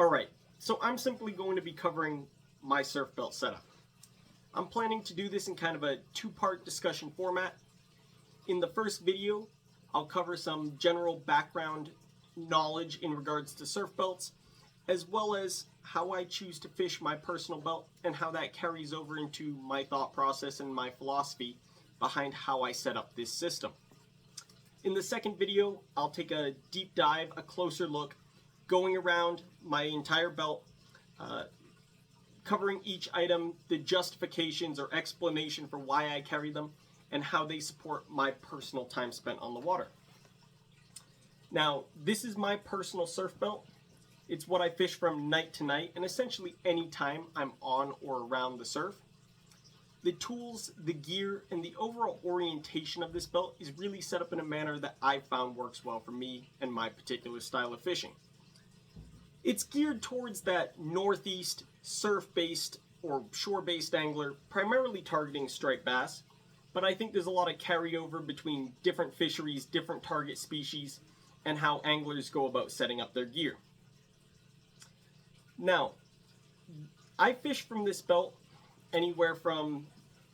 Alright, so I'm simply going to be covering my surf belt setup. I'm planning to do this in kind of a two-part discussion format. In the first video, I'll cover some general background knowledge in regards to surf belts, as well as how I choose to fish my personal belt and how that carries over into my thought process and my philosophy behind how I set up this system. In the second video, I'll take a deep dive, a closer look, going around my entire belt, covering each item, the justifications or explanation for why I carry them, and how they support my personal time spent on the water. Now, this is my personal surf belt. It's what I fish from night to night, and essentially any time I'm on or around the surf. The tools, the gear, and the overall orientation of this belt is really set up in a manner that I found works well for me and my particular style of fishing. It's geared towards that northeast, surf-based, or shore-based angler, primarily targeting striped bass, but I think there's a lot of carryover between different fisheries, different target species, and how anglers go about setting up their gear. Now, I fish from this belt anywhere from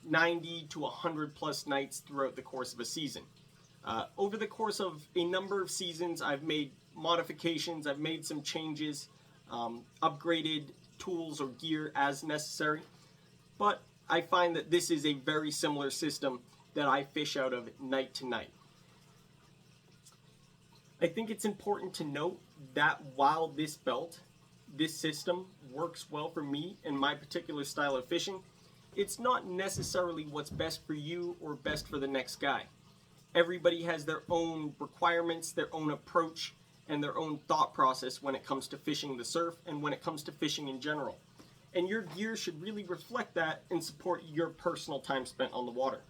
90 to 100 plus nights throughout the course of a season. Over the course of a number of seasons, I've made modifications, I've made some changes, upgraded tools or gear as necessary, but I find that this is a very similar system that I fish out of night to night. I think it's important to note that while this belt, this system works well for me and my particular style of fishing, it's not necessarily what's best for you or best for the next guy. Everybody has their own requirements, their own approach, and their own thought process when it comes to fishing the surf and when it comes to fishing in general. And your gear should really reflect that and support your personal time spent on the water.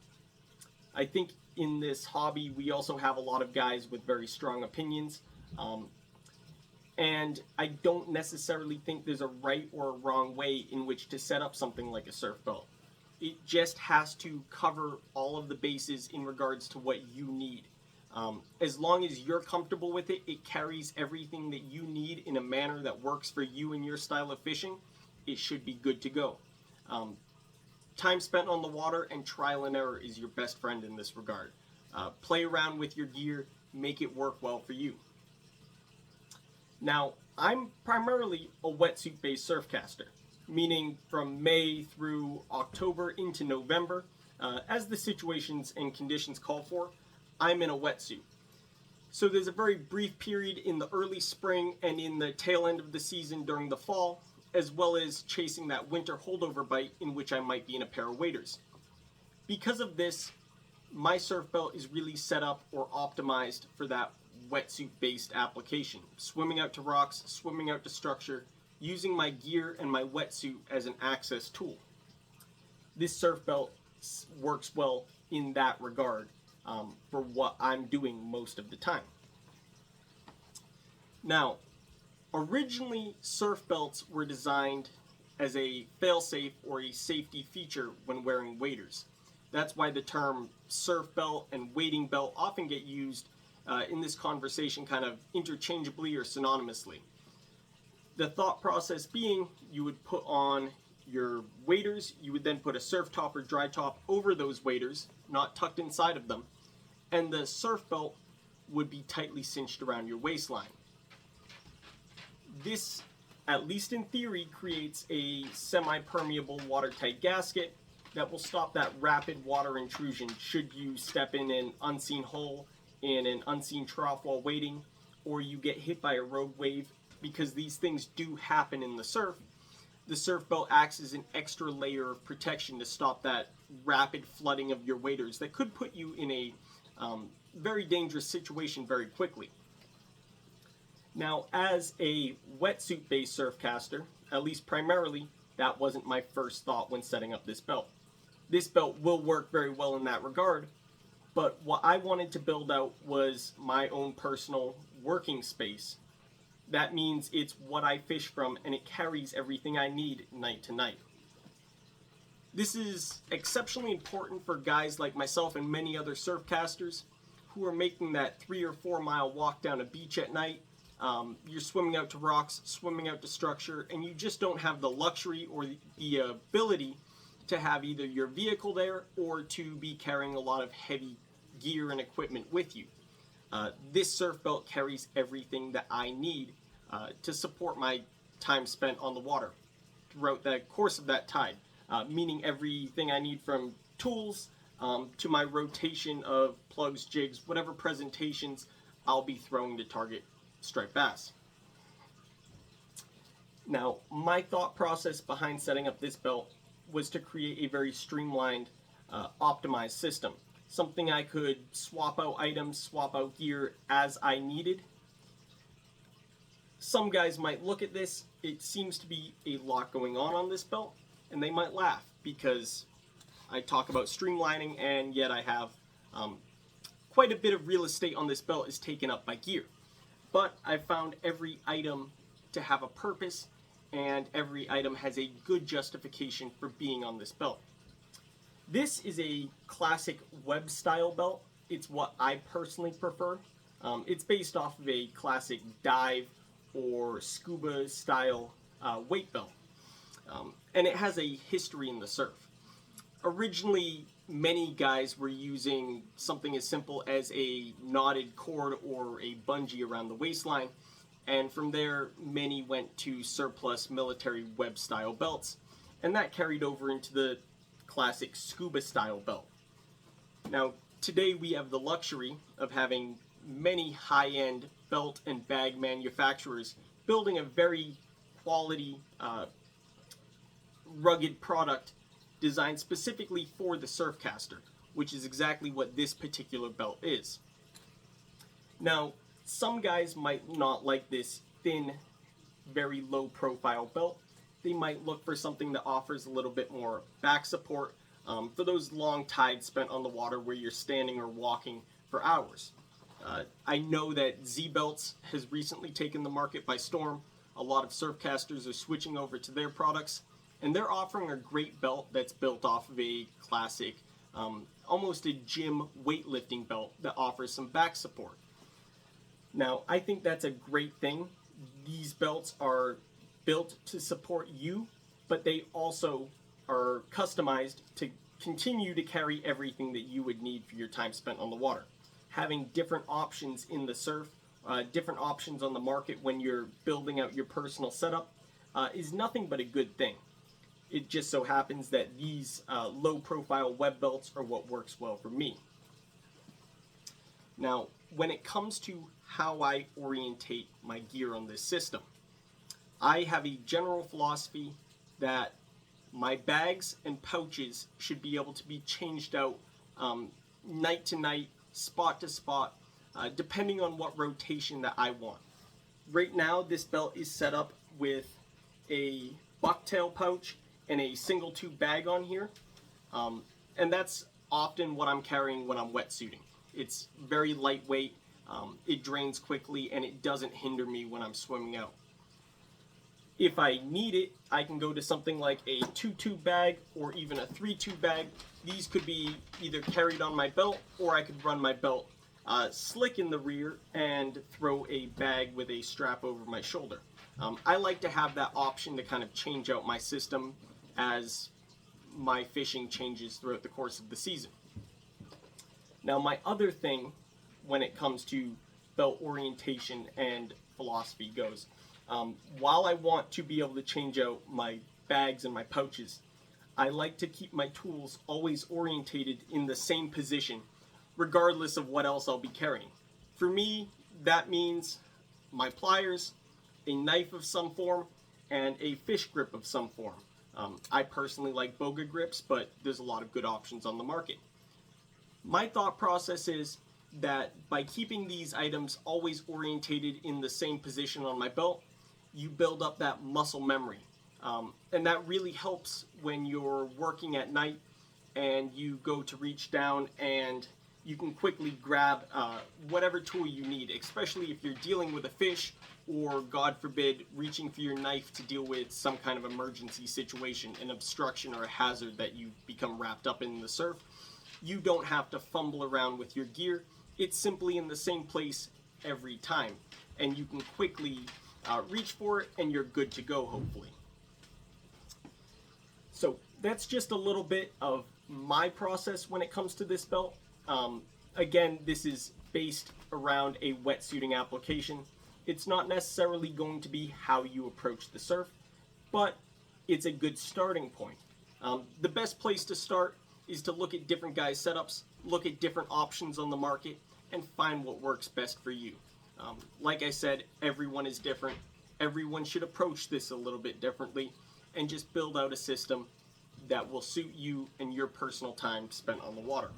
I think in this hobby we also have a lot of guys with very strong opinions, and I don't necessarily think there's a right or a wrong way in which to set up something like a surf belt. It just has to cover all of the bases in regards to what you need. As long as you're comfortable with it, it carries everything that you need in a manner that works for you and your style of fishing, it should be good to go. Time spent on the water and trial and error is your best friend in this regard. Play around with your gear, make it work well for you. Now, I'm primarily a wetsuit-based surf caster, meaning from May through October into November, as the situations and conditions call for, I'm in a wetsuit. So there's a very brief period in the early spring and in the tail end of the season during the fall, as well as chasing that winter holdover bite in which I might be in a pair of waders. Because of this, my surf belt is really set up or optimized for that wetsuit-based application. Swimming out to rocks, swimming out to structure, using my gear and my wetsuit as an access tool. This surf belt works well in that regard for what I'm doing most of the time. Now, originally surf belts were designed as a fail-safe or a safety feature when wearing waders. That's why the term surf belt and wading belt often get used in this conversation kind of interchangeably or synonymously. The thought process being, you would put on your waders, you would then put a surf top or dry top over those waders, not tucked inside of them, and the surf belt would be tightly cinched around your waistline. This, at least in theory, creates a semi-permeable watertight gasket that will stop that rapid water intrusion should you step in an unseen hole, in an unseen trough while wading, or you get hit by a rogue wave, because these things do happen in the surf. The surf belt acts as an extra layer of protection to stop that rapid flooding of your waders that could put you in a very dangerous situation very quickly. Now, as a wetsuit-based surf caster, at least primarily, that wasn't my first thought when setting up this belt. This belt will work very well in that regard, but what I wanted to build out was my own personal working space. That means it's what I fish from and it carries everything I need night to night. This is exceptionally important for guys like myself and many other surf casters who are making that 3 or 4 mile walk down a beach at night, You're swimming out to rocks, swimming out to structure, and you just don't have the luxury or the ability to have either your vehicle there or to be carrying a lot of heavy gear and equipment with you. This surf belt carries everything that I need to support my time spent on the water throughout the course of that tide, meaning everything I need from tools to my rotation of plugs, jigs, whatever presentations I'll be throwing to target striped bass. Now, my thought process behind setting up this belt was to create a very streamlined, optimized system. Something I could swap out items, swap out gear as I needed. Some guys might look at this, it seems to be a lot going on this belt, and they might laugh because I talk about streamlining and yet I have quite a bit of real estate on this belt is taken up by gear. But I found every item to have a purpose and every item has a good justification for being on this belt. This is a classic web style belt. It's what I personally prefer. It's based off of a classic dive or scuba style weight belt. And it has a history in the surf. Originally, many guys were using something as simple as a knotted cord or a bungee around the waistline, and from there many went to surplus military web style belts, and that carried over into the classic scuba style belt. Now today we have the luxury of having many high-end belt and bag manufacturers building a very quality rugged product designed specifically for the surfcaster, which is exactly what this particular belt is. Now, some guys might not like this thin, very low profile belt. They might look for something that offers a little bit more back support for those long tides spent on the water where you're standing or walking for hours. I know that Z-Belts has recently taken the market by storm. A lot of surfcasters are switching over to their products, and they're offering a great belt that's built off of a classic, almost a gym weightlifting belt that offers some back support. Now, I think that's a great thing. These belts are built to support you, but they also are customized to continue to carry everything that you would need for your time spent on the water. Having different options in the surf, different options on the market when you're building out your personal setup is nothing but a good thing. It just so happens that these low-profile web belts are what works well for me. Now, when it comes to how I orientate my gear on this system, I have a general philosophy that my bags and pouches should be able to be changed out night to night, spot to spot, depending on what rotation that I want. Right now, this belt is set up with a bucktail pouch and a single tube bag on here, and that's often what I'm carrying when I'm wetsuiting. It's very lightweight, it drains quickly, and it doesn't hinder me when I'm swimming out. If I need it, I can go to something like a 2-tube bag or even a 3-tube bag. These could be either carried on my belt, or I could run my belt slick in the rear and throw a bag with a strap over my shoulder. I like to have that option to kind of change out my system as my fishing changes throughout the course of the season. Now, my other thing when it comes to belt orientation and philosophy goes, while I want to be able to change out my bags and my pouches, I like to keep my tools always orientated in the same position, regardless of what else I'll be carrying. For me, that means my pliers, a knife of some form, and a fish grip of some form. I personally like Boga grips, but there's a lot of good options on the market. My thought process is that by keeping these items always orientated in the same position on my belt, you build up that muscle memory. And that really helps when you're working at night and you go to reach down and you can quickly grab whatever tool you need, especially if you're dealing with a fish or, God forbid, reaching for your knife to deal with some kind of emergency situation, an obstruction or a hazard that you become wrapped up in the surf. You don't have to fumble around with your gear. It's simply in the same place every time, and you can quickly reach for it and you're good to go, hopefully. So that's just a little bit of my process when it comes to this belt. Again, this is based around a wetsuiting application. It's not necessarily going to be how you approach the surf, but it's a good starting point. The best place to start is to look at different guys' setups, look at different options on the market, and find what works best for you. Like I said, everyone is different. Everyone should approach this a little bit differently and just build out a system that will suit you and your personal time spent on the water.